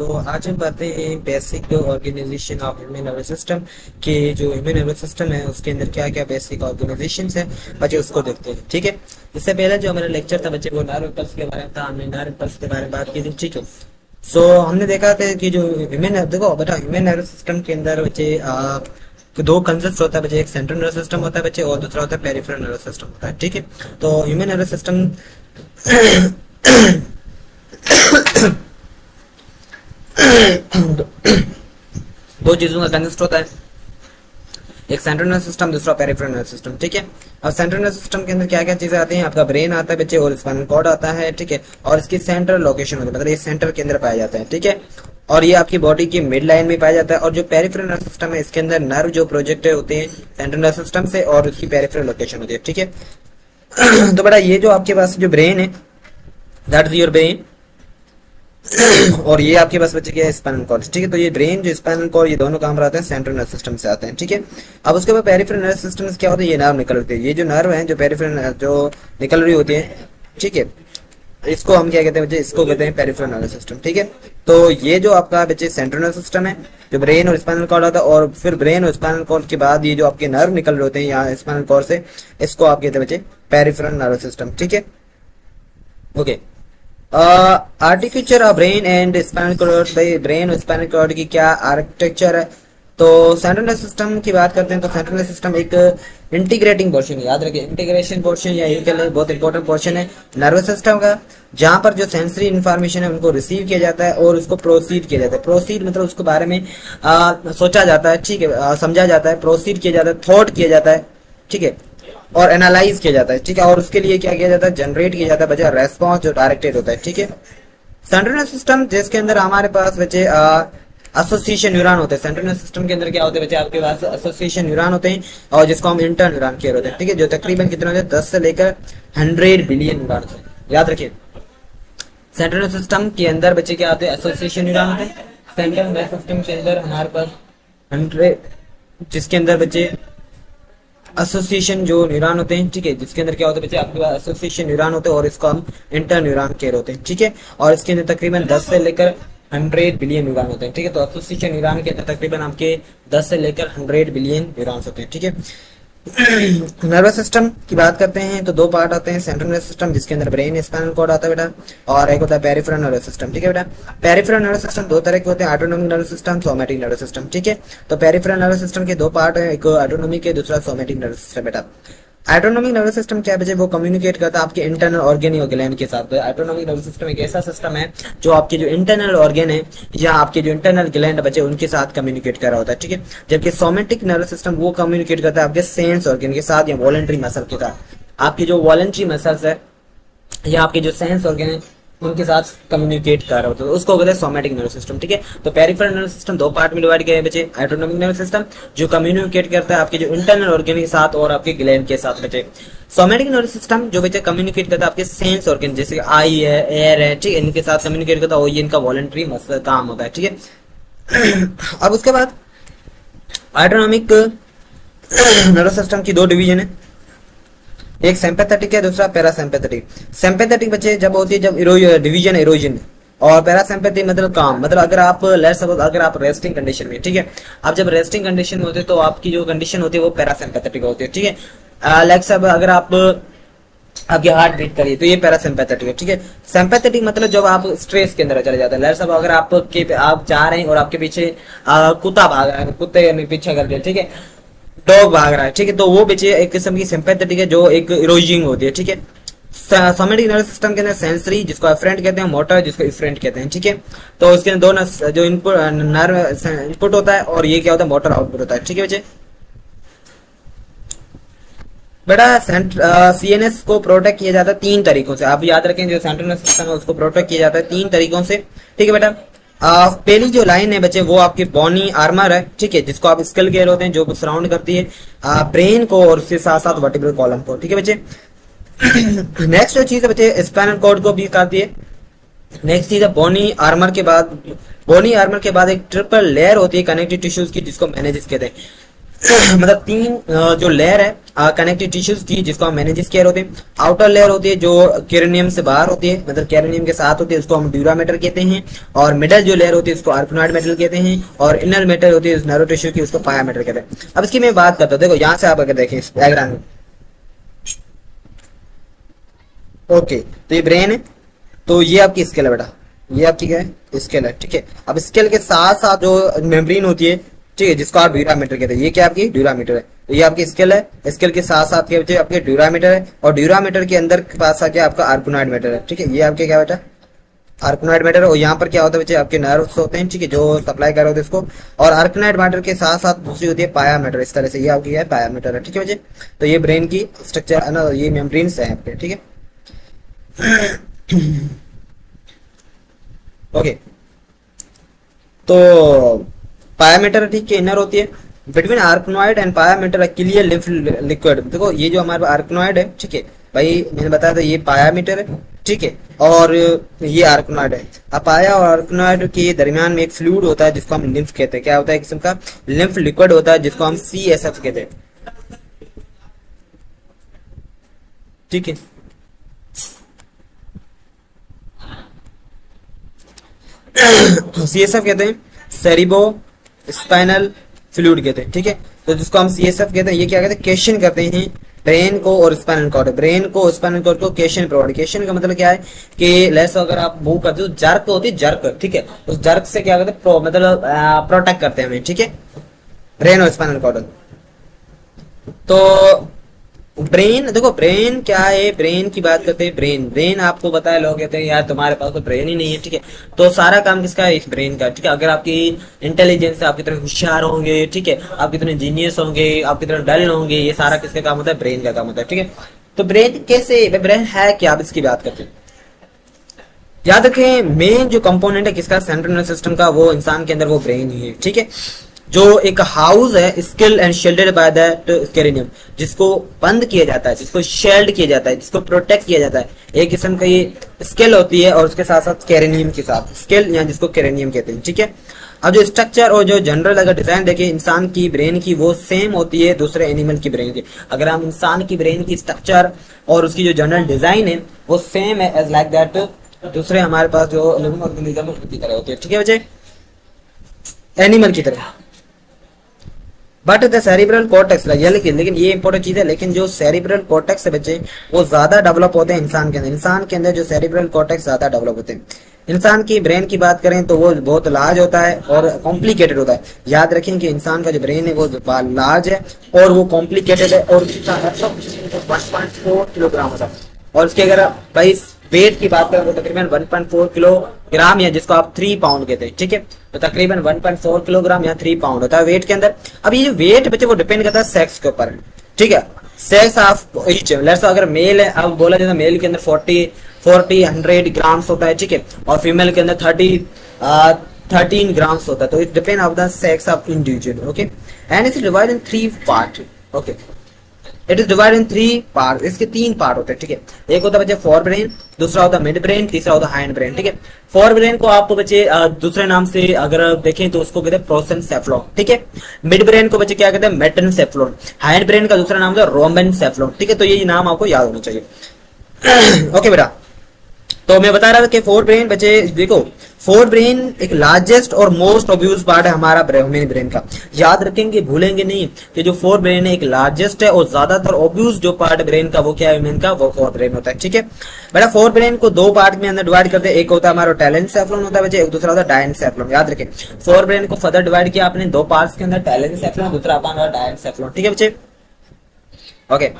तो आज हम बातें हैं basic organization of human nervous system के। जो ह्यूमन नर्वस सिस्टम है उसके अंदर क्या क्या बेसिक ऑर्गेनाइजेशन है बच्चे उसको देखते हैं। ठीक है, इससे पहले जो हमारा लेक्चर था बच्चे वो नर्व इम्पल्स के बारे में था। हमने नर्व इम्पल्स के बारे में बात की थी। ठीक है, सो हमने देखा था कि जो ह्यूमन देखो बेटा ह्यूमन नर्वस सिस्टम के अंदर बच्चे दो कंसिस्ट होता है बच्चे, एक सेंट्रल नर्वस सिस्टम होता है बच्चे और दूसरा होता है पेरिफेरल नर्वस सिस्टम होता है। ठीक है, तो ह्यूमन नर्वस सिस्टम दो चीजों का कंसिस्ट होता है, एक सेंट्रल नर्वस सिस्टम दूसरा पेरिफेरल नर्वस सिस्टम। ठीक है, अब सेंट्रल नर्वस सिस्टम के अंदर क्या क्या चीजें आती हैं, आपका ब्रेन आता है बच्चे और स्पाइनल कॉर्ड आता है। ठीक है, और इसकी सेंट्रल लोकेशन होती है, मतलब ये सेंटर के अंदर पाया जाता है। ठीक है, और ये आपकी बॉडी की मिड लाइन में पाया जाता है। और जो पेरिफेरल नर्वस सिस्टम है इसके अंदर नर्व जो प्रोजेक्ट होते हैं सेंट्रल नर्वस सिस्टम से और उसकी पेरिफेरल लोकेशन होती है। ठीक है, तो बेटा ये जो आपके पास जो ब्रेन है दैट इज योर ब्रेन और ये आपके पास बच्चे क्या है स्पाइनल कॉर्ड। ठीक है, तो ये ब्रेन जो स्पाइनल कॉर्ड ये दोनों काम आते हैं सेंट्रल नर्वस सिस्टम से आते हैं। ठीक है, अब उसके बाद पेरिफेरल नर्वस सिस्टम से क्या होता है, ये नर्व निकल होती है। ये जो नर्व है जो पेरिफेरल जो निकल रही होती है, ठीक है, इसको हम क्या कहते हैं बच्चे, इसको कहते हैं पेरिफेरल नर्वस सिस्टम। ठीक है, तो ये जो आपका बच्चे सेंट्रल नर्वस सिस्टम है जो ब्रेन और स्पाइनल कॉर्ड होता है, और फिर ब्रेन और स्पाइनल कॉर्ड के बाद ये जो आपके नर्व निकल रहे होते हैं यहाँ स्पाइनल कॉर्ड से, इसको आप कहते हैं बच्चे पेरिफेरल नर्वस सिस्टम। ठीक है, okay. Architecture of brain and spinal cord, भाई ब्रेन और स्पाइनल कॉर्ड की क्या आर्किटेक्चर है। तो सेंट्रल नर्वस सिस्टम की बात करते हैं तो सेंट्रल नर्वस सिस्टम एक इंटीग्रेटिंग पोर्शन है, याद रखिए इंटीग्रेशन पोर्शन या ये कह लें बहुत इंपॉर्टेंट पोर्शन है नर्वस सिस्टम का, जहां पर जो सेंसरी इंफॉर्मेशन है उनको रिसीव किया जाता है और उसको प्रोसीड किया जाता है। प्रोसीड मतलब उसके बारे में सोचा जाता है, ठीक है, समझा जाता है, प्रोसीड किया जाता है, थॉट किया जाता है, ठीक है, और एनालाइज किया जाता है। ठीक है, और उसके लिए क्या किया जाता है, जनरेट किया जाता है बच्चा रेस्पॉन्स जो डायरेक्टेड होता है। ठीक है, सेंट्रल नर्वस सिस्टम जिसके अंदर हमारे पास बच्चे एसोसिएशन न्यूरॉन होते हैं। सेंट्रल नर्वस सिस्टम के अंदर क्या होते हैं बच्चे, आपके पास एसोसिएशन न्यूरॉन होते हैं और जिसको हम इंटर न्यूरॉन कह होते हैं। ठीक है, जो तकरीबन कितने होते हैं 10 से लेकर 100 बिलियन न्यूरॉन होते हैं। याद रखिए सेंट्रल नर्वस सिस्टम के अंदर बच्चे क्या होते हैं, एसोसिएशन न्यूरॉन होते हैं। सेंट्रल नर्वस सिस्टम के अंदर हमारे पास 100 जिसके अंदर बच्चे एसोसिएशन जो न्यूरॉन होते हैं, ठीक है, जिसके अंदर क्या होता है बच्चे आपके पास एसोसिएशन न्यूरॉन होते हैं और इसको हम इंटर न्यूरॉन कह होते हैं। ठीक है, और इसके अंदर तकरीबन 10 से लेकर 100 बिलियन न्यूरॉन होते हैं। ठीक है, तो एसोसिएशन न्यूरॉन के अंदर तकरीबन आपके 10 से लेकर 100 बिलियन न्यूरॉन्स होते हैं। ठीक है, नर्वस सिस्टम की बात करते हैं तो दो पार्ट आते हैं, सेंट्रल नर्वस सिस्टम जिसके अंदर ब्रेन स्पाइनल कॉर्ड आता है बेटा, और एक होता है पेरिफेरल नर्वस सिस्टम। ठीक है बेटा, पेरिफेरल नर्वस सिस्टम दो तरह के होते हैं, autonomic nervous system, somatic nervous system. ठीक है, तो पेरिफेरल नर्वस सिस्टम के दो पार्ट है, एक ऑटोनोमिक है दूसरा सोमैटिक नर्वस सिस्टम। बेटा ऑटोनोमिक नर्वस सिस्टम क्या है, वो कम्युनिकेट करता है आपके इंटरनल ऑर्गन और ग्लैंड के साथ। ऑटोनोमिक नर्वस सिस्टम एक ऐसा सिस्टम है जो आपके जो इंटरनल ऑर्गन है या आपके जो इंटरनल ग्लैंड बचे उनके साथ कम्युनिकेट कर रहा होता है। ठीक है, जबकि सोमेटिक नर्वस सिस्टम वो कम्युनिकेट करता है आपके सेंस ऑर्गन के साथ या वॉलेंट्री मसल के साथ। आपकी जो वॉलेंट्री मसल्स है या आपके जो सेंस ऑर्गन है उनके साथ कम्युनिकेट कर रहा होता है, उसको कहते हैं सोमैटिक नर्वस सिस्टम। ठीक है, तो पेरिफेरल नर्वस सिस्टम दो पार्ट में डिवाइड किया है बच्चे, ऑटोनोमिक नर्वस सिस्टम जो कम्युनिकेट करता है आपके जो इंटरनल ऑर्गन के साथ और आपके ग्लैंड के साथ बच्चे। सोमैटिक नर्वस सिस्टम जो बच्चे कम्युनिकेट करता है आपके सेंस ऑर्गन जैसे आई है, एयर है, ठीक है, इनके साथ कम्युनिकेट करता है, ये इनका वॉलेंट्री मसल काम होता है। ठीक है, अब उसके बाद ऑटोनोमिक नर्वस सिस्टम की दो डिवीजन है, एक सिंपैथेटिक है दूसरा पैरासिम्पैथेटिक। सिंपैथेटिक बच्चे जब होती है जब डिवीजन इरोजन, और पैरासिम्पैथेटिक मतलब काम, मतलब अगर आप लेट्स सपोज अगर आप रेस्टिंग कंडीशन में, ठीक है, आप जब रेस्टिंग कंडीशन में होते हैं तो आपकी जो कंडीशन होती है वो पैरासिम्पैथेटिक होती है। ठीक है, लेट्स अब अगर आप आपकी हार्ट बीट करिए तो ये पैरासिम्पैथेटिक है। ठीक है, सिंपैथेटिक मतलब जब आप स्ट्रेस के अंदर चले जाते हैं, लेट्स अब अगर आप जा रहे हैं और आपके पीछे कुत्ता भाग रहा है, कुत्ते ने पीछे कर दिया, ठीक है, डॉग भाग रहा है, ठीक है, तो वो बच्चे एक किस्म की सिंपैथेटिक है जो एक इरोजिंग होती है। ठीक है, सोमैटिक नर्वस सिस्टम के अंदर सेंसरी जिसको एफरेंट कहते हैं, मोटर जिसको इफरेंट कहते हैं। ठीक है, तो उसके अंदर दो जो इनपुट नर्व इनपुट होता है और ये क्या होता है मोटर आउटपुट होता है। ठीक है बच्चे, बेटा सीएनएस को प्रोटेक्ट किया जाता है 3 तरीकों से, आप याद रखें जो सेंट्रल नर्वस सिस्टम है उसको प्रोटेक्ट किया जाता है 3 तरीकों से। ठीक है बेटा, पहली जो लाइन है बच्चे वो आपकी बॉनी आर्मर है, ठीक है, जिसको आप स्कल कह होते हैं, जो सराउंड करती है ब्रेन को और उसके साथ साथ वर्टिब्रल कॉलम को। ठीक है बच्चे, नेक्स्ट जो चीज है बच्चे स्पाइनल कॉर्ड को भी करती है। नेक्स्ट चीज है बॉनी आर्मर के बाद एक ट्रिपल लेयर होती है कनेक्टिव टिश्यूज की जिसको मैनेजेस कहते हैं। मतलब तीन जो लेयर है कनेक्टिव टिश्यूज की, जिसको हम मेनिंजेस कह होते हैं। आउटर लेयर होती है जो कैरिनियम से बाहर होती है, मतलब कैरिनियम के साथ होती है, उसको हम ड्यूरामेटर कहते हैं। और मिडल जो लेयर होती है उसको आर्कनॉइड मेटल कहते हैं। और इनर मेटल होती है नर्व टिश्यू की, उसको पायामेटर कहते हैं। अब इसकी मैं बात करता हूँ, देखो यहाँ से आप अगर देखें इस डायग्राम में, ओके, तो ये ब्रेन है, तो ये आपकी स्केल है बेटा, ये आपकी क्या है, स्केल है, ठीक है। अब स्केल के साथ साथ जो मेम्ब्रेन होती है, ठीक है, जिसको आप ड्यूरामीटर कहते हैं, ये क्या आपकी ड्यूरामीटर है। तो ये आपकी स्केल है, स्केल के साथ साथ क्या बच्चे आपके ड्यूरामीटर है, और ड्यूरामीटर के अंदर के पास क्या आपका आर्कोनॉइड मेटर है, ठीक है। ये आपके क्या बेटा, आर्कोनॉइड मेटर। और यहाँ पर क्या होता है बच्चे, आपके नर्व्स होते हैं, ठीक है, जो सप्लाई कर रहे होते हैं इसको। और आर्कोनॉइड मेटर के साथ साथ दूसरी होती है पायामीटर, इस तरह से ये आपकी है पायामीटर है, ठीक है बच्चे। तो ये ब्रेन की स्ट्रक्चर है ना, ये मेम्ब्रेन्स है आपके, ठीक है। ओके, तो पायामीटर ठीक के इनर होती है। Between arachnoid and pia mater clear lymph liquid. देखो ये जो हमारे आर्कनॉइड है, ठीक है भाई, मैंने बताया था ये पायामीटर है, ठीक है, और ये आर्कनॉइड है। अब पाया और आर्कनॉइड के दरमियान में एक फ्लूइड होता है जिसको हम लिम्फ कहते हैं। क्या होता है, किस्म का लिम्फ लिक्विड होता है जिसको हम CSF कहते हैं, ठीक है। CSF कहते हैं, सेरिबो स्पाइनल फ्लूइड कहते हैं, ठीक है। तो जिसको हम CSF कहते हैं, ये क्या कहते हैं, केशन करते हैं ब्रेन को और स्पाइनल कॉर्ड, ब्रेन को स्पाइनल कॉर्ड को केशन प्रोवाइड। केशन का मतलब क्या है कि लेस अगर आप मूव करते हो, जर्क होती है, जर्क, ठीक है, उस जर्क से क्या करते हैं, मतलब प्रोटेक्ट करते हैं हमें, ठीक है, ब्रेन और स्पाइनल कॉर्ड। तो ब्रेन, देखो ब्रेन क्या है, ब्रेन की बात करते हैं, ब्रेन ब्रेन आपको बताया, लोग कहते हैं यार तुम्हारे पास तो ब्रेन ही नहीं है, ठीक है। तो सारा काम किसका है, इस ब्रेन का, ठीक है। अगर आपकी इंटेलिजेंस, आप कितने होशियार होंगे, ठीक है, आप कितने जीनियस होंगे, आप कितने डल होंगे, ये सारा किसका काम होता है, ब्रेन का काम होता है, ठीक है। तो ब्रेन कैसे, ब्रेन है क्या, आप इसकी बात करते हैं। याद रखें, मेन जो कंपोनेंट है किसका, सेंट्रल नर्वस सिस्टम का, वो इंसान के अंदर वो ब्रेन ही है, ठीक है। जो एक हाउस है स्किल एंड शेल्डेड बाय दैट कैरिनियम, जिसको बंद किया जाता है, जिसको शेल्ड किया जाता है, जिसको प्रोटेक्ट किया जाता है, एक किस्म का ये स्केल होती है, और उसके साथ साथ कैरिनियम के साथ स्केल, या जिसको कैरिनियम कहते हैं, ठीक है। अब जो स्ट्रक्चर और जो जनरल अगर डिजाइन देखें इंसान की ब्रेन की, वो सेम होती है दूसरे एनिमल की ब्रेन की। अगर हम इंसान की ब्रेन की स्ट्रक्चर और उसकी जो जनरल डिजाइन है वो सेम है एज लाइक दैट दूसरे हमारे पास जो लिविंग ऑर्गेनिज्म की तरह होती है, ठीक है बच्चे, एनिमल की तरह। बट द सेरिब्रल कॉर्टेक्स, लेकिन ये इंपॉर्टेंट चीज है, लेकिन जो सेरिब्रल कॉर्टेक्स है बच्चे, वो ज्यादा डेवलप होते हैं इंसान के अंदर। इंसान के अंदर जो सेरिब्रल कॉर्टेक्स ज्यादा डेवलप होते हैं। इंसान की ब्रेन की बात करें तो वो बहुत लार्ज होता है और कॉम्प्लिकेटेड होता है। याद रखें कि इंसान का जो ब्रेन है वो लार्ज है और वो कॉम्प्लिकेटेड है, और 1.4 किलोग्राम होता है। और उसके अगर भाई वेट की बात करें तो तकरीबन 1.4 किलोग्राम, या जिसको आप 3 पाउंड कहते हैं, ठीक है। तो तकरीबन 1.4 किलोग्राम या 3 पाउंड होता है वेट के अंदर। अब ये जो वेट बच्चे वो डिपेंड करता है सेक्स के ऊपर, ठीक है। सेक्स ऑफ ईच, अगर मेल है, अब बोला जाता है मेल के अंदर 100 ग्राम्स होता है, ठीक है, और फीमेल के अंदर 13 ग्राम्स होता है। तो it depend of the sex of individual, okay. And it's divide in 3 part, okay. It is divide in 3 part, इसके 3 पार्ट होते हैं, ठीक है। एक होता है बच्चे फोर ब्रेन, दूसरा होता है मिड ब्रेन, तीसरा होता है हाइंड ब्रेन, ठीक है। फोर ब्रेन को आप बच्चे दूसरे नाम से अगर देखें तो उसको कहते हैं प्रोसेनसेफ्लॉन, ठीक है। मिड ब्रेन को बच्चे क्या कहते हैं, मेटेनसेफ्लॉन। हाइंड ब्रेन का दूसरा नाम है रोमेनसेफ्लॉन, ठीक है। तो ये नाम आपको याद होना चाहिए। ओके बेटा, तो मैं बता रहा था कि फोर ब्रेन बच्चे देखो, फोर ब्रेन एक लार्जेस्ट और मोस्ट ऑब्यूज पार्ट है हमारा ह्यूमन ब्रेन का। याद रखेंगे, भूलेंगे नहीं कि जो फोर ब्रेन है एक लार्जेस्ट है और ज्यादातर ऑब्यूज जो पार्ट ब्रेन का वो क्या है ह्यूमन का, वो फोर ब्रेन होता है, ठीक है। बेटा फोर ब्रेन को 2 पार्ट में अंदर डिवाइड करते हैं। एक होता है हमारा टेलेंसेफ्लॉन होता है बच्चे, एक दूसरा होता है डायनसेफ्लॉन। याद रखें, फोर ब्रेन को फर्दर डिवाइड किया आपने 2 पार्ट्स के अंदर, टेलेंसेफ्लॉन, दूसरा अपना डायनसेफ्लॉन, ठीक है बच्चे, ओके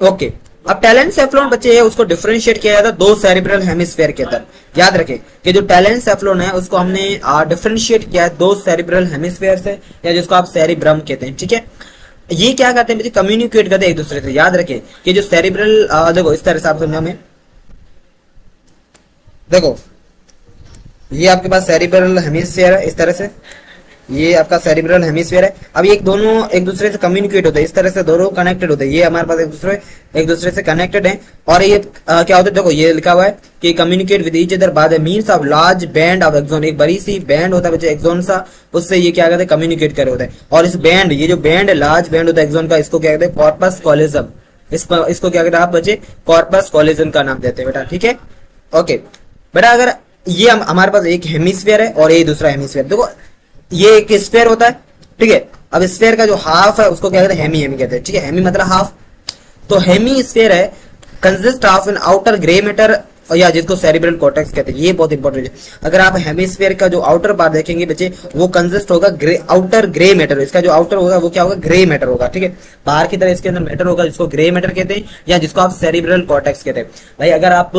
ओके। अब टेलेंसेफ्लॉन बच्चे है उसको डिफरेंशिएट किया जाता है 2 सेरिब्रल हेमिस्फीयर के अंदर। याद रखें कि जो टेलेंसेफ्लॉन है उसको हमने डिफरेंशिएट किया है 2 सेरिब्रल हेमिस्फीयर से, या जिसको आप सेरिब्रम कहते हैं, ठीक है। ये क्या करते हैं बच्चे, कम्युनिकेट करते हैं एक दूसरे से। याद रखें कि जो सेरिब्रल, देखो इस तरह से आप समझो, में देखो ये आपके पास सेरिब्रल हेमिस्फीयर है इस तरह से, ये आपका सेरिब्रल हेमिस्फीयर है। अब ये दोनों एक दूसरे से कम्युनिकेट होते हैं, इस तरह से दोनों कनेक्टेड होते हैं। ये हमारे पास एक दूसरे से कनेक्टेड है। और ये क्या होता है, देखो ये लिखा हुआ है कि communicate with each other by the means of large band of axon. एक बड़ी सी बैंड होता है बच्चे एक्सोन सा, उससे ये क्या कहते हैं कम्युनिकेट कर रहे होते हैं। और इस बैंड, ये जो बैंड है लार्ज बैंड होता है एक्सोन का, इसको क्या कहते हैं कॉर्पस कॉलिजम। इसको क्या कहते हैं आप बच्चे कॉर्पस कॉलिजम का नाम देते हैं बेटा, ठीक है। ओके बेटा, अगर ये हमारे पास एक हेमिस्फीयर है और ये दूसरा हेमिस्फीयर, देखो ये एक स्फीयर होता है, ठीक है। अब स्फीयर का जो हाफ है उसको क्या कहते हैं हेमी, हेमी कहते हैं, ठीक है। हेमी मतलब हाफ। तो हेमी स्फीयर है consist of an outer grey matter, या जिसको सेरिब्रल कॉर्टेक्स कहते हैं। ये बहुत इंपॉर्टेंट है। अगर आप हेमिस्फीयर का जो आउटर पार्ट देखेंगे बच्चे, वो कंसिस्ट होगा आउटर ग्रे मैटर। इसका जो आउटर होगा वो क्या होगा, ग्रे मैटर होगा, ठीक है। बाहर की तरह इसके अंदर मैटर होगा जिसको ग्रे मैटर कहते हैं, या जिसको आप सेरिब्रल कॉर्टेक्स कहते हैं। भाई अगर आप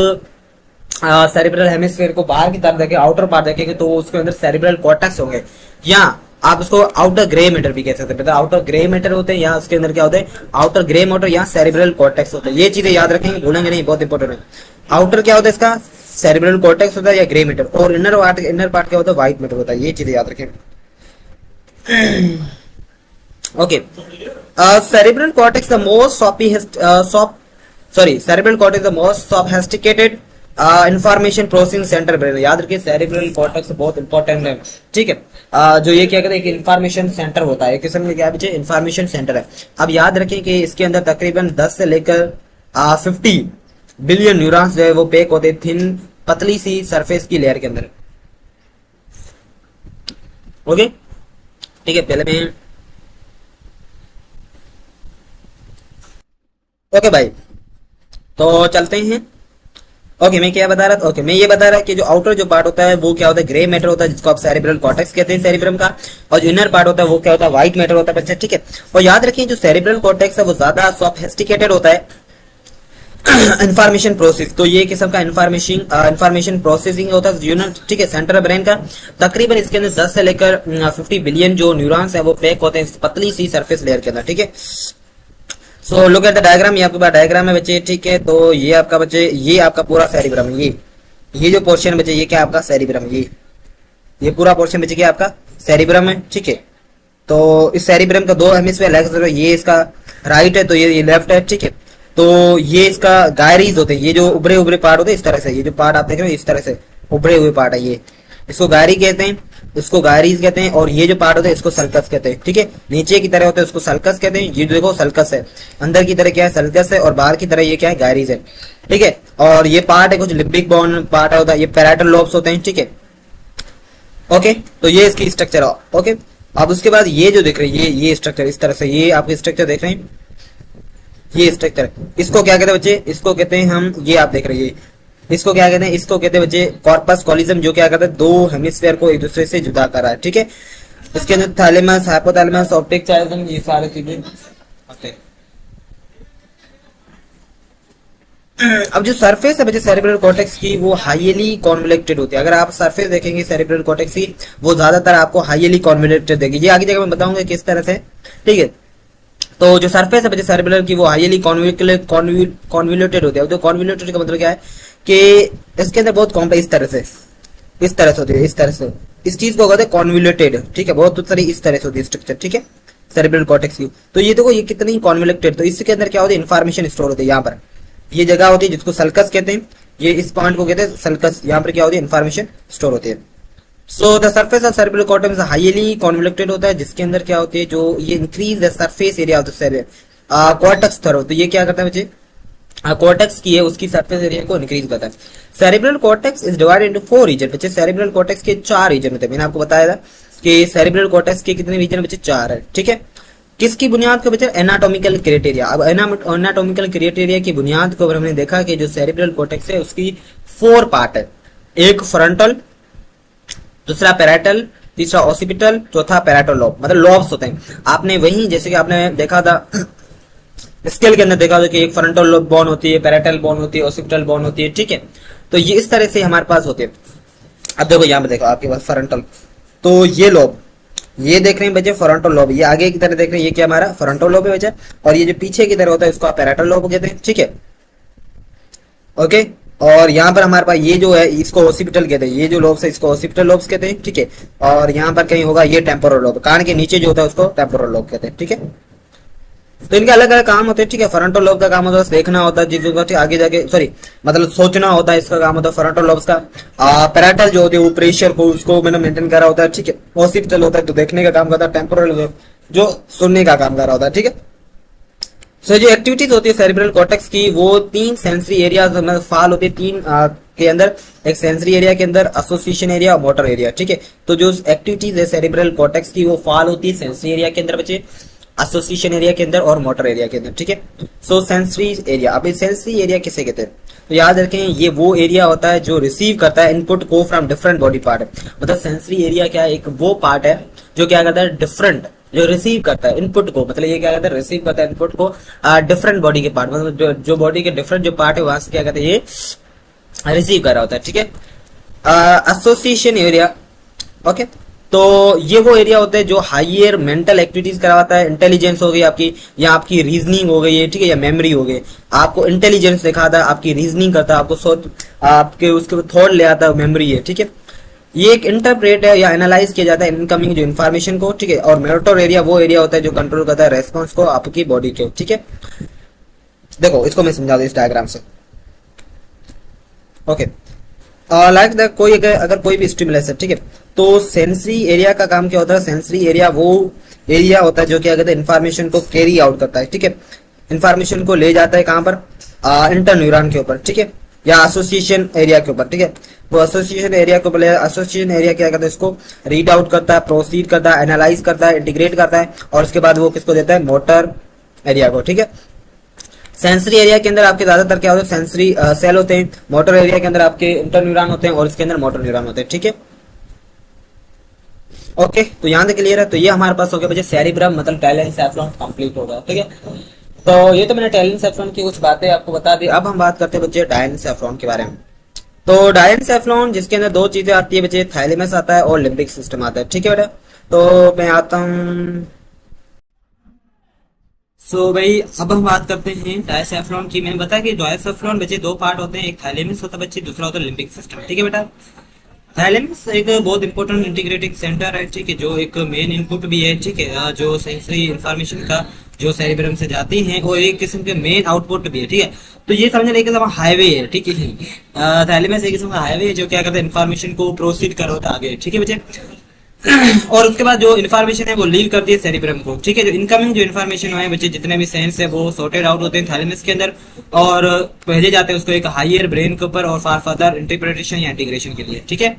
सेरिब्रल हेमिस्फीयर को बाहर की तरफ देखें, आउटर पार्ट देखेंगे, तो उसके अंदर सेरिब्रल कॉर्टेक्स होंगे, या आप उसको आउटर ग्रे मैटर भी कह सकते हैं। आउटर ग्रे मैटर होते हैं, या उसके अंदर क्या होते हैं आउटर ग्रे मैटर या सेरिब्रल कॉर्टेक्स होते हैं। ये चीजें याद रखेंगे, भूलेंगे नहीं, बहुत इंपॉर्टेंट है। आउटर क्या होता है इसका, सेरिब्रल कॉर्टेक्स होता है या ग्रे मैटर, और इनर पार्ट क्या होता है, व्हाइट मैटर होता है। ये चीजें याद रखें। Okay, cerebral cortex the most cerebral cortex the most sophisticated information processing centre brain. याद रखिए सेरिब्रल कॉर्टेक्स बहुत इंपॉर्टेंट है, ठीक है। जो ये क्या कहते हैं एक इंफॉर्मेशन सेंटर होता है, किस्म में क्या है इंफॉर्मेशन सेंटर है। अब याद रखें कि इसके अंदर तकरीबन 10 से लेकर 50 बिलियन न्यूरॉन्स जो है वो पैक होते हैं थिन पतली सी सरफेस की लेयर के अंदर। ओके ठीक है, पहले मैं ओके भाई तो चलते हैं। ओके मैं क्या बता रहा था, ओके मैं ये बता रहा कि जो आउटर जो पार्ट होता है वो क्या होता है ग्रे मैटर होता है, जिसको आप सेरिब्रल कॉर्टेक्स कहते हैं सेरिब्रम का। और जो इनर पार्ट होता है वो क्या होता है व्हाइट मैटर होता है बच्चे, ठीक है। और याद रखिए जो सेरिब्रल कॉर्टेक्स है वो ज्यादा सोफिस्टिकेटेड होता है इंफॉर्मेशन प्रोसेस। तो ये किस्म का इंफॉर्मेशन प्रोसेसिंग होता है यूनिट, ठीक है, सेंट्रल ब्रेन का। तकरीबन इसके अंदर 10 से लेकर 50 बिलियन जो न्यूरॉन्स है वो पैक होते हैं इस पतली सी सरफेस लेयर के अंदर, ठीक है। So look at the diagram, ये आपके पास डायग्राम है बच्चे, ठीक है। तो ये आपका बच्चे ये आपका पूरा सेरिब्रम है, ये जो पोर्शन बच्चे ये क्या आपका सेरिब्रम, ये पूरा पोर्शन बच्चे क्या आपका सेरिब्रम है, ठीक है। तो इस सेरिब्रम का दो हेमिस्फीयर लेफ्ट, ये इसका राइट है तो ये लेफ्ट है, ठीक है। तो ये इसका गायरीज होते हैं, ये जो उभरे उभरे पार्ट होते हैं इस तरह से, ये जो पार्ट आप देख रहे हो इस तरह से उभरे हुए पार्ट है, ये इसको गायरी कहते हैं, इसको गायरीज कहते हैं। और ये जो पार्ट होता है इसको सल्कस कहते हैं, ठीक है। नीचे की तरह होता है उसको सल्कस कहते हैं। ये देखो सल्कस है, अंदर की तरह क्या है सल्कस है, और बाहर की तरह ये क्या है गायरीज है, ठीक है। और ये पार्ट है कुछ लिम्बिक बोन पार्ट होता है, ये पैराइटल लोब्स होते हैं, ठीक है। ओके तो ये इसकी स्ट्रक्चर है, ओके। अब उसके बाद ये जो देख रहे हैं ये स्ट्रक्चर इस तरह से, ये आपके स्ट्रक्चर देख रहे हैं, ये स्ट्रक्चर इसको क्या कहते हैं बच्चे, इसको कहते हैं हम, ये आप देख रहे हैं इसको क्या कहते हैं, इसको कहते हैं बच्चे कॉर्पस कॉलिजम, जो क्या कहते हैं दो हेमिस्फीयर को एक दूसरे से जुदा कर रहा है, ठीक है। इसके अंदर थैलेमस, हाइपोथैलेमस, ऑप्टिक चाइल्ड, ये सारे चीजें। अब जो सरफेस है बच्चे सेरिब्रल कॉर्टेक्स की वो हाईली कॉन्वोल्यूटेड होती है। अगर आप सरफेस देखेंगे सेरिब्रल कॉर्टेक्स की वो ज्यादातर आपको हाईली कॉन्वोल्यूटेड देगी, ये आगे जगह मैं बताऊंगा किस तरह से, ठीक है। तो जो सरफेस है बच्चे सेरिब्रल की वो हाईली कॉन्वोल्यूटेड होती है। तो कॉन्वोल्यूटेड का मतलब क्या है कि इसके अंदर बहुत कॉम्प्लेक्स इस तरह से होती है, इस तरह से इस चीज को कहते हैं कॉन्वोल्यूटेड, ठीक है। बहुत सारी इस तरह से होती है स्ट्रक्चर, ठीक है, सेरिब्रल कॉर्टेक्स की। तो ये देखो ये कितनी कॉन्वोल्यूटेड, तो इसके अंदर क्या होती है इन्फॉर्मेशन स्टोर होती है। यहाँ पर ये जगह होती है जिसको सल्कस कहते हैं, ये इस पॉइंट को कहते हैं सल्कस, यहाँ पर क्या होती है इन्फॉर्मेशन स्टोर होती है। So the surface of cerebral cortex highly convoluted होता है, जिसके अंदर क्या होती है जो ये increase the surface area of the cerebral cortex thorough. तो ये क्या करता है बच्चे कॉर्टेक्स की है उसकी सरफेस एरिया को इंक्रीज करता है। Cerebral cortex is divided into 4 region बच्चे। सेरिब्रल कॉर्टेक्स के 4 रीजन होते हैं, मैंने आपको बताया था कि सेरिब्रल कॉर्टेक्स के कितने रीजन बच्चे 4 है, ठीक है। किसकी बुनियाद पर बच्चे एनाटॉमिकल क्राइटेरिया। अब एनाटॉमिकल क्राइटेरिया की बुनियाद के ऊपर हमने देखा कि जो सेरिब्रल कॉर्टेक्स है उसकी 4 पार्ट है, एक फ्रंटल, दूसरा पैराइटल, तीसरा ऑसिपिटल, चौथा पैराइटल लोब, मतलब लॉब्स होते हैं। आपने वही जैसे कि आपने देखा था स्केल के अंदर देखा था कि एक फ्रंटल लोब बोन होती है, पैराइटल बोन होती है, ऑसिपिटल बोन होती है, ठीक है। तो ये इस तरह से हमारे पास होते हैं। अब देखो यहाँ पे देखो आपके पास फ्रंटल, तो ये लोब ये देख रहे हैं बच्चे फ्रंटल लोब, ये आगे की तरह देख रहे हैं ये क्या हमारा फ्रंटल लोब है बच्चे, और ये जो पीछे की तरह होता है इसको आप पैराइटल लोब कहते हैं, ठीक है। ओके और यहाँ पर हमारे पास ये जो है इसको ऑसिपिटल कहते हैं, ये जो लोब्स है इसको ऑसिपिटल लोब्स कहते हैं, ठीक है। और यहाँ पर कहीं होगा ये टेम्पोरल लोब, कान के नीचे जो होता है उसको टेम्पोरल लोब कहते हैं, ठीक है। तो इनके अलग अलग काम होते हैं, ठीक है। फ्रंटल लोब का काम होता है देखना होता है चीजों का, ठीक, आगे जाके सॉरी मतलब सोचना होता है, इसका काम होता है फ्रंटल लोब्स का। पैराटल जो होती है वो प्रेशर को उसको मैंने मेंटेन करा होता है, ठीक है। ऑसिपिटल होता है तो देखने का काम करता है, टेम्पोरल जो सुनने का काम कर रहा होता है, ठीक है। सो जो एक्टिविटीज होती है सेरिब्रल कॉर्टेक्स की वो 3 सेंसरी एरियाज में फॉल होती है, 3 के अंदर, एक सेंसरी एरिया के अंदर, एसोसिएशन एरिया और मोटर एरिया, ठीक है। तो जो एक्टिविटीज है सेरिब्रल कॉर्टेक्स की वो फॉल होती है सेंसरी एरिया के अंदर बच्चे, एसोसिएशन एरिया के अंदर और मोटर एरिया के अंदर, ठीक है। सो सेंसरी एरिया, अब सेंसरी एरिया किसे कहते हैं तो याद रखें ये वो एरिया होता है जो रिसीव करता है इनपुट को फ्रॉम डिफरेंट बॉडी पार्ट। मतलब सेंसरी एरिया क्या है, एक वो पार्ट है जो क्या करता है डिफरेंट, जो रिसीव करता है इनपुट को, मतलब ये क्या कहता है रिसीव करता है इनपुट को डिफरेंट बॉडी के पार्ट, मतलब जो बॉडी के डिफरेंट जो पार्ट है वहां से क्या कहते हैं ये रिसीव कर रहा होता है, ठीक है। Association area, okay. तो ये वो एरिया होता है जो हाइयर मेंटल एक्टिविटीज करवाता है, इंटेलिजेंस हो गई आपकी या आपकी रीजनिंग हो गई है, ठीक है, या मेमोरी हो गई, आपको इंटेलिजेंस दिखाता है, आपकी रीजनिंग करता है, आपको सोच आपके उसके थॉट ले आता है, मेमोरी है, ठीक है। ये एक इंटरप्रेट है या एनालाइज किया जाता है इनकमिंग जो इन्फॉर्मेशन को, ठीक है। और मोटर एरिया वो एरिया होता है जो कंट्रोल करता है रेस्पॉन्स को आपकी बॉडी के, ठीक है। देखो इसको मैं समझा दूं इस डायग्राम से, ओके। लाइक द कोई अगर कोई भी स्टिमुलस है, ठीक है, तो सेंसरी एरिया का काम क्या होता है, सेंसरी एरिया वो एरिया होता है जो क्या कहते हैं इन्फॉर्मेशन को कैरी आउट करता है, ठीक है। इन्फॉर्मेशन को ले जाता है कहां पर, इंटरन्यूरॉन के ऊपर, ठीक है, या एसोसिएशन एरिया के ऊपर, ठीक है। वो एसोसिएशन एरिया के ऊपर, एसोसिएशन एरिया क्या करता है इसको रीड आउट करता है, प्रोसीड करता है, एनालाइज करता है, इंटीग्रेट करता है, और उसके बाद वो किसको देता है मोटर एरिया को, ठीक है। सेंसरी एरिया के अंदर आपके ज्यादातर क्या होते हैं सेंसरी सेल होते हैं, मोटर एरिया के अंदर आपके इंटरन्यूरॉन होते हैं और इसके अंदर मोटर न्यूरॉन होते हैं, ठीक है। ओके, तो यहाँ तक क्लियर है। तो ये हमारे पास हो गया बच्चे सेरिब्रम मतलब टैलेंसेफ्लॉन कंप्लीट हो गया, ठीक है। तो ये तो मैंने टैलेंसेफ्लॉन की कुछ बातें आपको बता दी। अब हम बात करते हैं बच्चे डायनेसेफ्लॉन के बारे में। तो डायनेसेफ्लॉन जिसके अंदर 2 चीजें आती है बच्चे, थैलेमस आता है और लिम्बिक सिस्टम आता है, ठीक है बेटा। तो मैं आता हूँ, सो भाई अब हम बात करते हैं डायसेफ्लॉन की। मैंने बताया कि डायसेफ्लॉन बच्चे 2 पार्ट होते हैं, एक थैलेमस होता है बच्चे, दूसरा होता है लिम्बिक सिस्टम, ठीक है बेटा। थैलेमस एक बहुत इंपॉर्टेंट इंटीग्रेटिंग सेंटर है, ठीक है, जो एक मेन इनपुट भी है, ठीक है, जो सेंसरी इंफॉर्मेशन का जो सेरिब्रम से जाती है और एक किस्म के मेन आउटपुट भी है, ठीक है। तो ये समझ लें कि हाईवे है, ठीक है। थैलेमस एक किस्म का हाईवे है जो क्या करता है इन्फॉर्मेशन को प्रोसीड करता है आगे, ठीक है बच्चे। और उसके बाद जो इन्फॉर्मेशन है वो लीव करती है सेरिब्रम को, ठीक है। जो इनकमिंग जो इन्फॉर्मेशन है बच्चे जितने भी सेंस है वो सॉर्टेड आउट होते हैं थैलेमस के अंदर और भेजे जाते हैं उसको एक हायर ब्रेन के ऊपर और फॉर फर्दर इंटरप्रिटेशन या इंटीग्रेशन के लिए, ठीक है।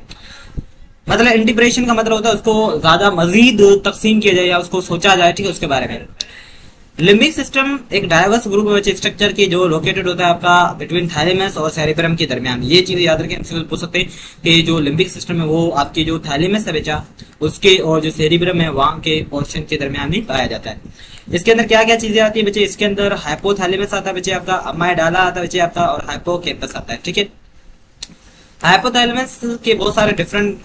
मतलब इंटीग्रेशन का मतलब होता है उसको ज्यादा मजीद तकसीम किया जाए या उसको सोचा जाए, ठीक है, उसके बारे में। लिम्बिक सिस्टम एक डाइवर्स ग्रुप है बच्चे स्ट्रक्चर की जो लोकेटेड होता है आपका बिटवीन थैलेमस और सेरिब्रम के दरमियान। ये चीज याद रखें, हमसे पूछ सकते हैं कि जो लिम्बिक सिस्टम है वो आपकी जो थैलेमस है बच्चा उसके और जो सेरिब्रम है वहां के पोर्शन के दरमियान ही पाया जाता है। इसके अंदर क्या क्या चीजें आती है बच्चे, इसके अंदर हाइपोथैलेमस आता है बच्चे आपका, अमाइडाला आता है बच्चे आपका और हाइपोकैम्पस आता है, ठीक है। हाइपोथैलेमस के बहुत सारे डिफरेंट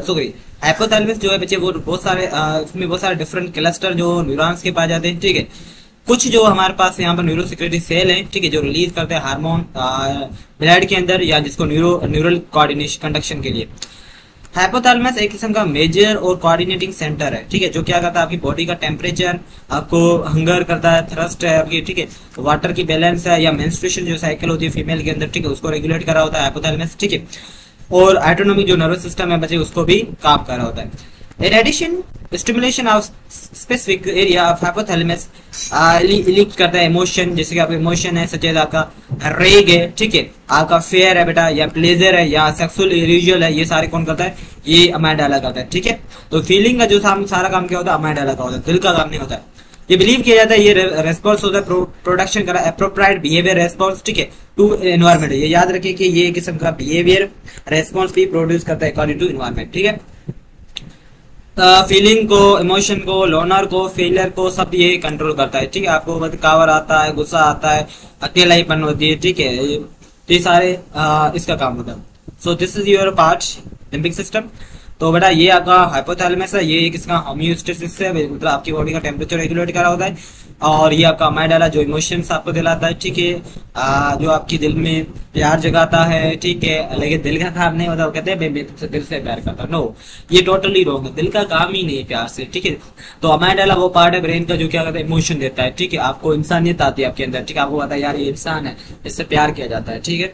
सॉरी हाइपोथैलेमस जो है बच्चे वो बहुत सारे उसमें बहुत सारे डिफरेंट क्लस्टर जो न्यूरॉन्स के पाए जाते हैं, ठीक है। कुछ जो हमारे पास यहाँ पर न्यूरो सिक्रेटरी सेल है, ठीक है, जो रिलीज करते हैं हार्मोन ब्लड के अंदर या जिसको न्यूरल कोऑर्डिनेशन कंडक्शन के लिए। हाइपोथैलेमस एक किस्म का मेजर और कोऑर्डिनेटिंग सेंटर है, ठीक है, जो क्या करता है आपकी बॉडी का टेम्परेचर, आपको हंगर करता है, थ्रस्ट है आपकी, ठीक है, वाटर की बैलेंस है या मेंस्ट्रुएशन जो साइकिल होती है फीमेल के अंदर, ठीक है, उसको रेगुलेट कर रहा होता है हाइपोथैलेमस, ठीक है। और ऑटोनॉमिक जो नर्वस सिस्टम है बच्चे उसको भी काम कर रहा होता है। In addition, stimulation of specific area of hypothalamus leak करता है इमोशन, जैसे कि आपका इमोशन है सच आपका रेग है, ठीक है, आपका फेयर है बेटा या प्लेजर है या सेक्सुअल इरिजुअल है, ये सारे कौन करता है, ये अमाइडाला करता है, ठीक है। तो फीलिंग का जो सारा काम क्या होता है अमाइडाला का होता है, दिल का काम नहीं होता है। ये बिलीव किया जाता है ये रेस्पॉन्स होता है प्रोडक्शन का एप्रोप्रिएट बिहेवियर रेस्पॉन्स, ठीक है, टू एनवायरमेंट। ये याद रखिए कि ये किस्म का बिहेवियर रेस्पॉन्स भी प्रोड्यूस करता है अकॉर्डिंग टू एनवायरमेंट, ठीक है। फीलिंग को, इमोशन को, लोनर को, फेलियर को सब ये कंट्रोल करता है, ठीक है। आपको बदकावर आता है, गुस्सा आता है, अकेलापन होती है, ठीक है, ये सारे इसका काम होता है। So this is your part limbic system. तो बेटा ये आपका हाइपोथैलेमस है, ये एक इसका होमियोस्टेसिस है, मतलब आपकी बॉडी का टेम्परेचर रेगुलेट करा होता है। और ये आपका अमाइडाला जो इमोशंस आपको दिलाता है, ठीक है, जो आपकी दिल में प्यार जगाता है, ठीक है, लेकिन दिल का काम नहीं होता, वो कहते हैं मैं तुमसे दिल से प्यार करता हूं। नो, ये टोटली रॉन्ग है, दिल का काम ही नहीं है प्यार से, ठीक है। तो अमाइडाला वो पार्ट है ब्रेन का जो क्या करता है, इमोशन देता है, ठीक है, आपको इंसानियत आती है आपके अंदर, ठीक है, आपको पता है यार ये इंसान है, इससे प्यार किया जाता है, ठीक है।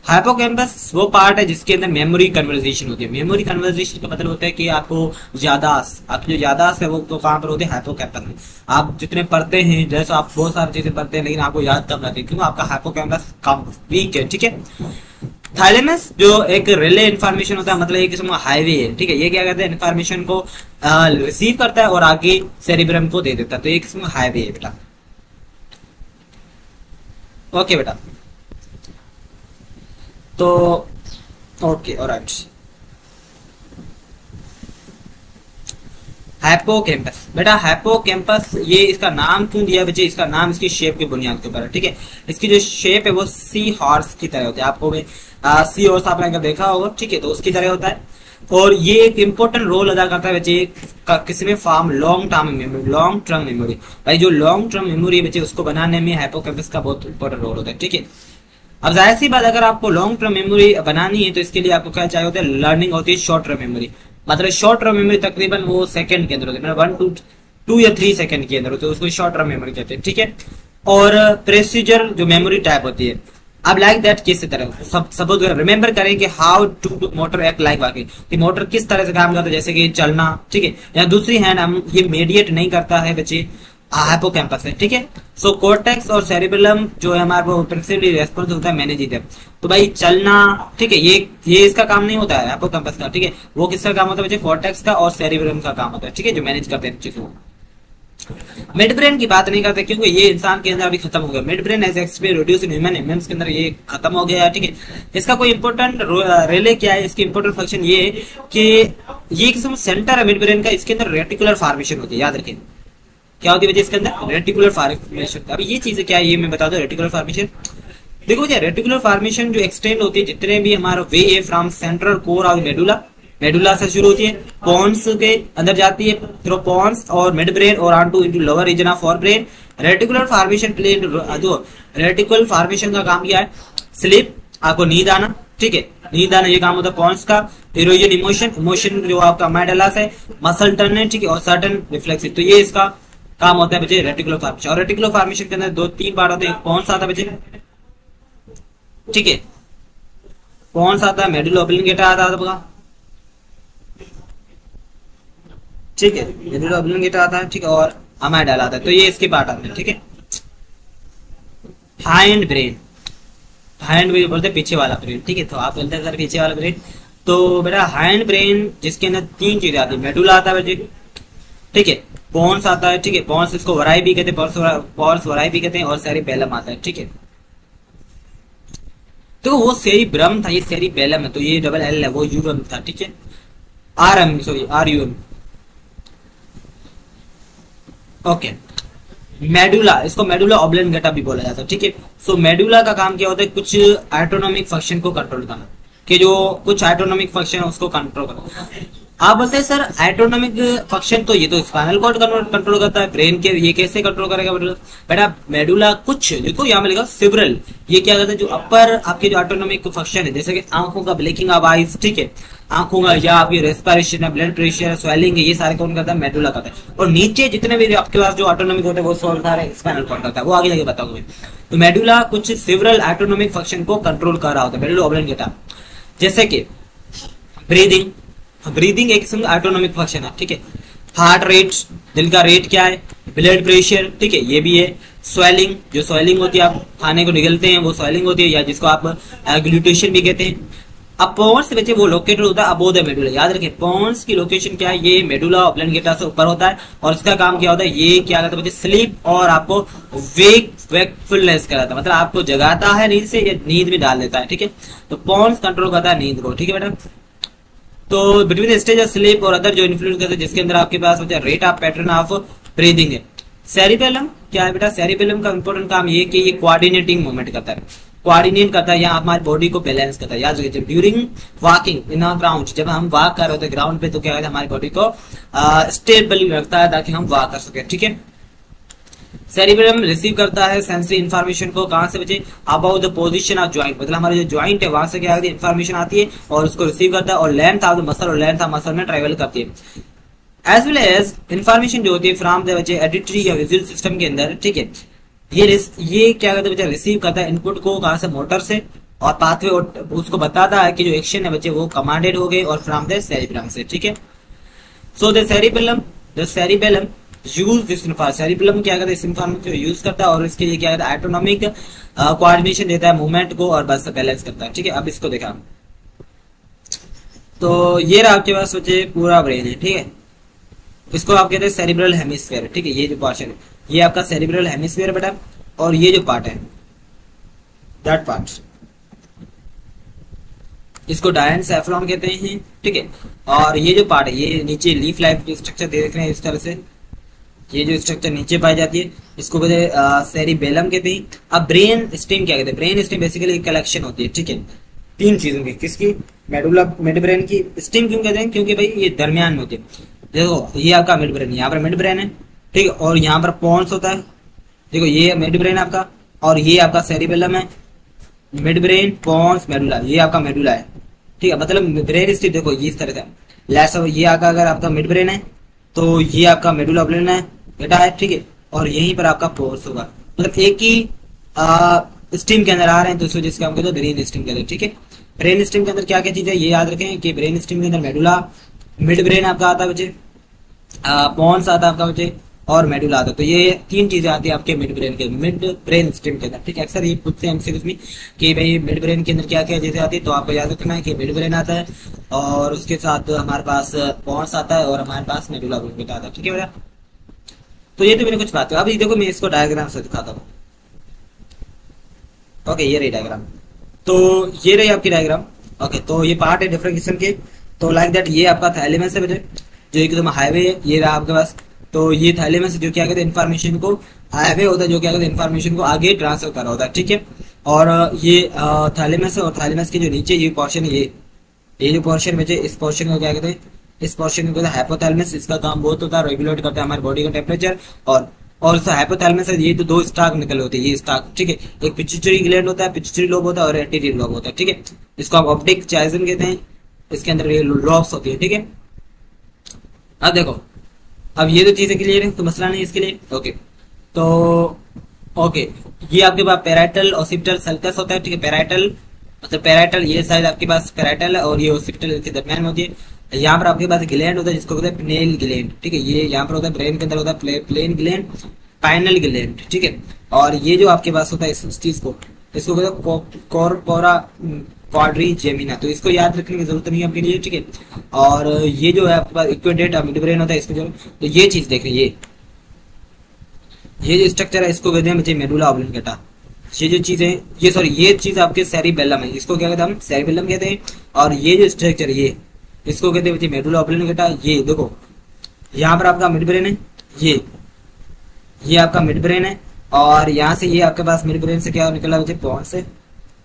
हाइपोकैम्पस वो पार्ट है जिसके अंदर मेमोरी कन्वर्जेशन होती है। मेमोरी कन्वर्जेशन का मतलब होता है कि आपको यादाश्त, आपकी जो यादाश्त है वो तो कहाँ पर होती है, हाइपोकैम्पस में। आप जितने पढ़ते हैं, जैसे आप बहुत सारी चीजें पढ़ते हैं लेकिन आपको याद कम रहती है, क्योंकि आपका हाइपोकैम्पस कम वीक है, ठीक है। थाइलेमस जो एक रिले इन्फॉर्मेशन होता है, मतलब एक किस्म का हाईवे है, ठीक है, ये क्या कहते हैं, इन्फॉर्मेशन को रिसीव करता है और आगे सेरिब्रम को दे देता है, तो एक किस्म का हाईवे है बेटा। ओके बेटा, तो ओके ऑलराइट। हाइपोकैम्पस बेटा, हाइपोकैम्पस ये इसका नाम क्यों दिया बच्चे, इसका नाम इसकी शेप की बुनियाद के ऊपर है, ठीक है। इसकी जो शेप है वो सी हॉर्स की तरह होती है, आपको सी हॉर्स आपने अगर देखा होगा, ठीक है, तो उसकी तरह होता है। और ये एक इंपॉर्टेंट रोल अदा करता है बच्चे किसी में form long term memory, long term memory. भाई जो लॉन्ग टर्म मेमोरी है बच्चे, उसको बनाने में हाइपोकैम्पस का बहुत इंपॉर्टेंट रोल होता है, ठीक है। अब जाहिर सी बात, अगर आपको लॉन्ग टर्म मेमोरी बनानी है तो इसके लिए आपको क्या चाहिए होता है, लर्निंग होती है शॉर्ट टर्म मेमोरी। मतलब शॉर्ट टर्म मेमोरी तकरीबन वो सेकंड के अंदर होती है, मतलब 1 to 2 या 3 सेकंड के अंदर होती है, उसको शॉर्ट टर्म मेमोरी कहते हैं, ठीक है। और प्रोसीजर जो मेमोरी टाइप होती है, अब लाइक दैट किस तरह सपोज रिमेंबर करें कि how to motor act like वाकई कि मोटर किस तरह से काम करता है, जैसे कि चलना, ठीक है। या दूसरी हैंड हम ये मेडिएट नहीं करता है बच्चे, हाइपोकैम्पस है, ठीक है। सो कोर्टेक्स और सेरिबेलम जो है हमारे को प्रिंसिपली रेस्पॉन्स होता है मैनेजिटर। तो भाई चलना, ठीक है, ये इसका काम नहीं होता है हाइपोकैम्पस का, ठीक है। वो किसका काम होता है बच्चे, कोर्टेक्स का और सेरिबेलम का काम होता है, ठीक है, जो मैनेज करते हैं चीजों। मिड ब्रेन की बात नहीं करते क्योंकि ये इंसान के अंदर अभी खत्म हो गया। Mid brain as experience reduce in human aims के अंदर ये खत्म हो गया है, ठीक है। इसका कोई इंपॉर्टेंट रिले क्या है, इसकी इंपॉर्टेंट फंक्शन ये है कि ये किस्म सेंटर है मिड ब्रेन का, इसके अंदर रेटिकुलर फॉर्मेशन होती है, याद रखें क्या होती है इसके अंदर, रेटिकुलर फॉर्मेशन। अभी ये चीजें क्या है ये मैं बता दूं, रेटिकुलर फॉर्मेशन देखो भैया, रेटिकुलर फॉर्मेशन जो एक्सटेंड होती है जितने भी हमारा वे है from central core of medulla, medulla से शुरू होती है, पॉन्स के अंदर जाती है, थ्रू पॉन्स और मिड ब्रेन और on to into lower region of fore brain. Reticular formation play जो रेटिकुलर फॉर्मेशन का काम क्या है, स्लीप, आपको नींद आना, ठीक है, नींद आना ये काम होता है पॉन्स का। इरोजन इमोशन, इमोशन जो आपका अमाइडाला है, मसल टर्न, ठीक है, और सर्टन रिफ्लेक्सिव, तो ये इसका काम होता है बच्चे रेटिकुलर फॉर्मेशन। और रेटिकुलर फॉर्मेशन के अंदर 2-3 पार्ट होते हैं, पॉन्स आता है बच्चे, ठीक है, पॉन्स आता है, मेडुला ऑब्लिंगेटा आता है, ठीक है, मेडुला ऑब्लिंगेटा आता है, ठीक है, और अमाइडाला आता है, तो ये इसके पार्ट आते हैं, ठीक है। हाइंड ब्रेन, हाइंड ब्रेन बोलते हैं पीछे वाला ब्रेन, ठीक है, तो आप बोलते हैं सर पीछे वाला ब्रेन, तो बेटा हाइंड ब्रेन जिसके अंदर 3 चीजें आती है, मेडुला आता है बच्चे, ठीक है, पॉन्स आता है, ठीक है, पॉन्स इसको वराई भी कहते हैं, पॉन्स वराई भी कहते हैं, और सेरिबेलम आता है, ठीक है। तो वो सेरिब्रम था, ये सेरिबेलम है, तो ये डबल एल है, वो यूएम था, ठीक है, R M sorry R U M, okay. Medulla, इसको मेडुला ऑब्लिंगेटा भी बोला जाता है, ठीक है। सो मेडुला का काम क्या होता है, कुछ ऑटोनॉमिक फंक्शन को कंट्रोल करना, कि जो कुछ ऑटोनॉमिक फंक्शन है उसको कंट्रोल करना। आप बोलते हैं सर ऑटोनॉमिक फंक्शन तो ये तो स्पाइनल कॉर्ड कंट्रोल करता है, ब्रेन के ये कैसे कंट्रोल करेगा बेटा, मेडुला कुछ देखो यहाँ मिलेगा सिवरल, ये क्या कहते हैं जो अपर आपके जो ऑटोनॉमिक फंक्शन है, जैसे कि आंखों का ब्लिंकिंग ऑफ आईज, ठीक है, आंखों का या आपकी रेस्पिरेशन है, ब्लड प्रेशर, स्वेलिंग है, ये सारे कौन करता है, मेडुला करता है। और नीचे जितने भी आपके पास जो ऑटोनॉमिक होते हैं वो सारे स्पाइनल कॉर्ड करता है, वो आगे जाके बताऊंगा। तो मेडुला कुछ सिवरल ऑटोनॉमिक फंक्शन को कंट्रोल कर रहा होता है, मेडुला ऑब्लिंगेटा, जैसे कि ब्रीदिंग, ब्रीदिंग एक किस्म का ऑटोनॉमिक फंक्शन है, ठीक है। हार्ट रेट, दिल का रेट क्या है, ब्लड प्रेशर, ठीक है, ये भी है। स्वेलिंग, जो स्वेलिंग होती है आप खाने को निगलते हैं वो स्वेलिंग होती है, या जिसको आप ग्लूटेशन भी कहते हैं। अब पॉन्स बच्चे वो लोकेटेड होता है अबोव द मेडुला, याद रखें पॉन्स की लोकेशन क्या है, ये मेडुला ऑब्लिंगेटा से ऊपर होता है, और इसका काम क्या होता है, ये क्या करता है बच्चे, स्लीप और आपको वेकफुलनेस कराता है, मतलब आपको जगाता है नींद से या नींद में डाल देता है, ठीक है। तो पॉन्स कंट्रोल करता है नींद को, ठीक है बेटा। तो बिटवीन स्टेज ऑफ स्लीप और अदर जो इन्फ्लुएंस करते हैं जिसके अंदर आपके पास होता है rate of pattern of breathing है। सेरिबेलम क्या है बेटा, सेरिबेलम का इंपॉर्टेंट काम ये कि ये कोऑर्डिनेटिंग मूवमेंट करता है, कोऑर्डिनेट करता है या हमारी बॉडी को बैलेंस करता है। याद रखिए during walking in a ground, जब हम वॉक कर रहे होते हैं ग्राउंड पे तो क्या होता है हमारी बॉडी को स्टेबल रखता है ताकि हम वॉक कर सके। ठीक है, सेरिब्रम रिसीव करता है सेंसरी इंफॉर्मेशन को कहां से बचे, about the position of joint, मतलब हमारे जो जॉइंट है वहां से क्या होती है इंफॉर्मेशन आती है और उसको रिसीव करता है और लेंथ ऑफ द मसल और लेंथ ऑफ मसल में ट्रेवल करती है। एज वेल एज इंफॉर्मेशन जो होती है फ्रॉम द बच्चे एडिटरी या विजुअल सिस्टम के अंदर। ठीक है, ये क्या करता है बच्चे रिसीव करता है इनपुट को कहां से, मोटर से, और पाथवे उसको बताता है कि जो एक्शन है बच्चे वो कमांडेड हो गए और फ्रॉम द सेरिब्रम से। ठीक है, so the cerebellum use this cerebellum क्या करता है इस इंफॉर्मेशन को यूज करता है और इसके लिए क्या करता है ऑटोनॉमिक कोऑर्डिनेशन देता है मूवमेंट को और बस बैलेंस करता है। ठीक है, अब इसको देखा तो ये रहा आपके पास बच्चे पूरा ब्रेन है। ठीक है, इसको आप कहते हैं सेरिब्रल हेमिस्फीयर। ठीक है, ये जो पोर्शन है ये आपका सेरिब्रल हेमिस्फीयर बेटा, और ये जो पार्ट है दैट पार्ट इसको डायनसेफ्लॉन कहते हैं। ठीक है, और ये जो पार्ट है ये नीचे लीफ लाइफ स्ट्रक्चर देख रहे हैं इस तरह से, ये जो स्ट्रक्चर नीचे पाई जाती है इसको कहते हैं सेरिबेलम कहते हैं। अब ब्रेन स्टेम क्या कहते हैं, ब्रेन स्टेम बेसिकली एक कलेक्शन होती है। ठीक है, तीन चीजों की, किसकी, मेडुला मिड ब्रेन की। स्टेम क्यों कहते हैं, क्योंकि भाई ये दरमियान में होती है। देखो ये आपका मिड ब्रेन, यहाँ पर मिड ब्रेन है। ठीक है, और यहाँ पर पॉन्स होता है। देखो ये मिड ब्रेन आपका और ये आपका सेरिबेलम है। मिड ब्रेन, पॉन्स, मेडुला, ये आपका मेडुला है। ठीक है, मतलब ब्रेन स्टेम देखो ये इस तरह से लैस, ये आपका अगर आपका मिड ब्रेन है तो ये आपका मेडुला ब्रेन है बेटा है। ठीक है, और यहीं पर आपका पोर्स होगा, मतलब एक ही स्टीम के अंदर आ रहे हैं तो इस वजह से हम कहते हैं ब्रेन स्टीम के अंदर। ठीक है, ब्रेन स्टीम के अंदर क्या क्या चीज है ये याद रखें कि ब्रेन स्टीम के अंदर मेडुला, मिड ब्रेन आपका आता है बच्चे, पॉन्स आता है आपका बच्चे, और मेडुला आता है। तो ये तीन चीजें आती है आपके मिड ब्रेन स्टीम के अंदर। ठीक है, अक्सर ये पूछते हैं एमसीक्यूज में कि भाई मिड ब्रेन के अंदर क्या क्या चीजें आती है, तो आपको याद रखना है कि मिड ब्रेन आता है और उसके साथ हमारे पास पॉन्स आता है और हमारे पास मेडुला ब्रेन आता है। ठीक है बेटा, तो ये तो मैंने कुछ बात है। अब ये देखो मैं इसको डायग्राम से दिखाता हूँ। ओके, ये रही डायग्राम, तो ये रही आपकी डायग्राम। ओके, तो ये पार्ट है डिफरेंट किस्म के, तो लाइक दैट ये आपका थैलेमस है बेटे जो एकदम हाईवे है, ये रहा आपके पास। तो ये थैलेमस जो क्या कहते हैं इन्फॉर्मेशन को, हाईवे होता है जो क्या कहते हैं इन्फॉर्मेशन को आगे ट्रांसफर कर रहा होता है। ठीक है, और ये थैलेमस है और थैलेमस के जो नीचे ये पोर्शन है, ये जो पोर्शन बचे इस पोर्शन को क्या कहते हैं, इस पोर्शन को हाइपोथैलेमस। इसका काम बहुत होता है रेगुलेट करता है हमारी बॉडी का टेम्परेचर, और हाइपोथैलेमस है ये तो दो स्टाक निकले होते हैं, ये स्टाक। ठीक है, एक पिट्यूटरी ग्लैंड होता है, पिट्यूटरी लोब होता है और एंटीरियर लोब होता है। ठीक है, इसको आप ऑप्टिक चाइजन कहते हैं, इसके अंदर ये लॉब्स होती है। ठीक है, अब देखो अब ये तो चीजें क्लियर है तो मसला नहीं इसके लिए। ओके, तो ओके ये आपके पास पेराइटल ऑसिपिटल सल्कस होता है। ठीक है, पेराइटल मतलब पेराइटल ये साइड आपके पास पेराइटल है और ये ऑसिपिटल इसके दरमियान में होती है। यहाँ पर आपके पास ग्लैंड होता है जिसको कहते हैं पिनेल ग्लैंड। ठीक है, ये यहाँ पर होता है ब्रेन के अंदर होता है प्लेन ग्लैंड, पाइनल ग्लैंड। ठीक है, और ये जो आपके पास होता है इस चीज को, इसको कहते हैं कॉर्पोरा क्वाड्रिजेमिना, तो इसको याद रखने की जरूरत नहीं है आपके लिए। ठीक है, और ये जो है आपके पास इक्वेडेट मिड ब्रेन होता है इसको जो, तो ये चीज देख रही है, ये जो स्ट्रक्चर है इसको कहते हैं बच्चे मेडुला ऑब्लिंगेटा। ये जो चीज है ये सॉरी ये चीज आपके सेरिबेलम है, इसको क्या कहते हैं हम सेरिबेलम कहते हैं। और ये जो स्ट्रक्चर ये इसको कहते हैं बच्चे मेडुला ऑब्लिंगेटा। ये देखो यहाँ पर आपका मिड ब्रेन है, ये आपका मिड ब्रेन है, और यहाँ से ये आपके पास मिड ब्रेन से क्या निकला बच्चे पॉन्स है।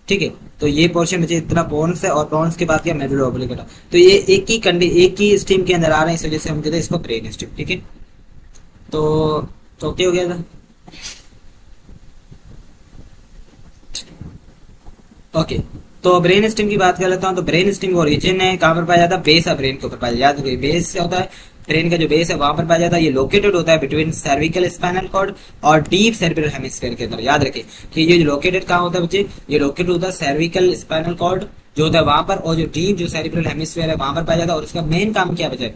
ठीक है, तो ये पोर्शन बच्चे इतना पॉन्स है और पॉन्स के बाद क्या मेडुला ऑब्लिंगेटा। तो ये एक ही स्टीम के अंदर आ रहे हैं, इस वजह से हम कहते हैं इसको ब्रेन स्टीम। ठीक है, तो ओके हो गया था। ओके, तो ब्रेन स्टीम की बात कर लेता हूँ। तो ब्रेन स्टीम का ओरिजिन है कहाँ पर पाया जाता है, बेस है ब्रेन के ऊपर पाया जाता है। बेस क्या होता है, ब्रेन का जो बेस है वहां पर पाया जाता है। ये लोकेटेड होता है बिटवीन सर्विकल स्पाइनल कॉर्ड और डीप सेरिब्रल हेमिस्फीयर के अंदर। याद रखें कि ये जो लोकेटेड कहाँ होता है बच्चे, ये लोकेटेड होता है सर्विकल स्पाइनल कॉर्ड जो होता है वहां पर, और जो डीप जो सेरिब्रल हेमिस्फीयर है वहां पर पाया जाता है। और इसका मेन काम क्या बचा है,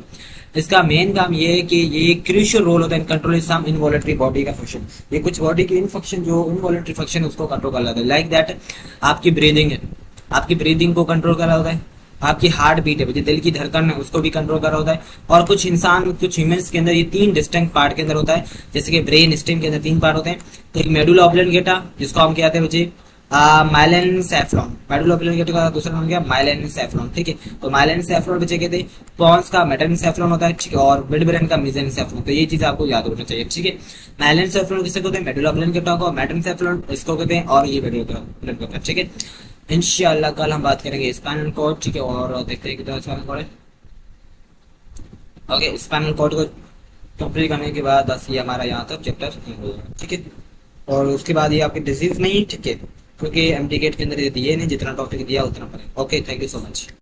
इसका मेन काम ये है कि ये क्रूशियल रोल होता है in controlling some involuntary body का फंक्शन। ये कुछ बॉडी की इनफंक्शन जो इनवॉलंटरी फंक्शन उसको कंट्रोल कर लेता है। लाइक दैट आपकी ब्रीदिंग है, आपकी ब्रीदिंग को कंट्रोल कर रहा होता है। आपकी हार्ट बीट है, दिल की धड़कन है, उसको भी कंट्रोल कर रहा होता है। और कुछ इंसान कुछ ह्यूमंस के अंदर ये तीन डिस्टिंक्ट पार्ट के अंदर होता है। जैसे कि ब्रेन स्टेम के अंदर तीन पार्ट होते हैं। तो एक मेडुला ऑब्लिंगेटा जिसको हम कहते हैं बच्चे माइलिन सेफ्रॉन, मेडुलोपियन का दूसरा नाम क्या, माइलिन सेफ्रॉन, ठीक है। तो माइलिन सेफ्रॉन बच्चे कहते हैं, पॉन्स का मेटन सेफ्रॉन होता है, ठीक है, और मिड ब्रेन का मिजन सेफ्रॉन। तो ये चीज आपको याद होना चाहिए, ठीक है। माइलिन सेफ्रॉन किसे कहते हैं, मेडुलोपियन का और मेटन सेफ्रॉन इसको कहते हैं, और ये मेडुलोपियन का, ठीक है। इंशाल्लाह कल हम बात करेंगे स्पाइनल कॉर्ड, ठीक है, और देखते हैं कितना स्पाइनल कॉर्ड है। ओके, स्पाइनल कॉर्ड को कंप्लीट करने के बाद बस ये हमारा यहाँ तक चैप्टर, ठीक है। और उसके बाद ये आपकी डिजीज नहीं, ठीक है, क्योंकि एमडी गेट के अंदर ये दिए नहीं, जितना टॉपिक दिया उतना पड़े। Okay, thank you so much.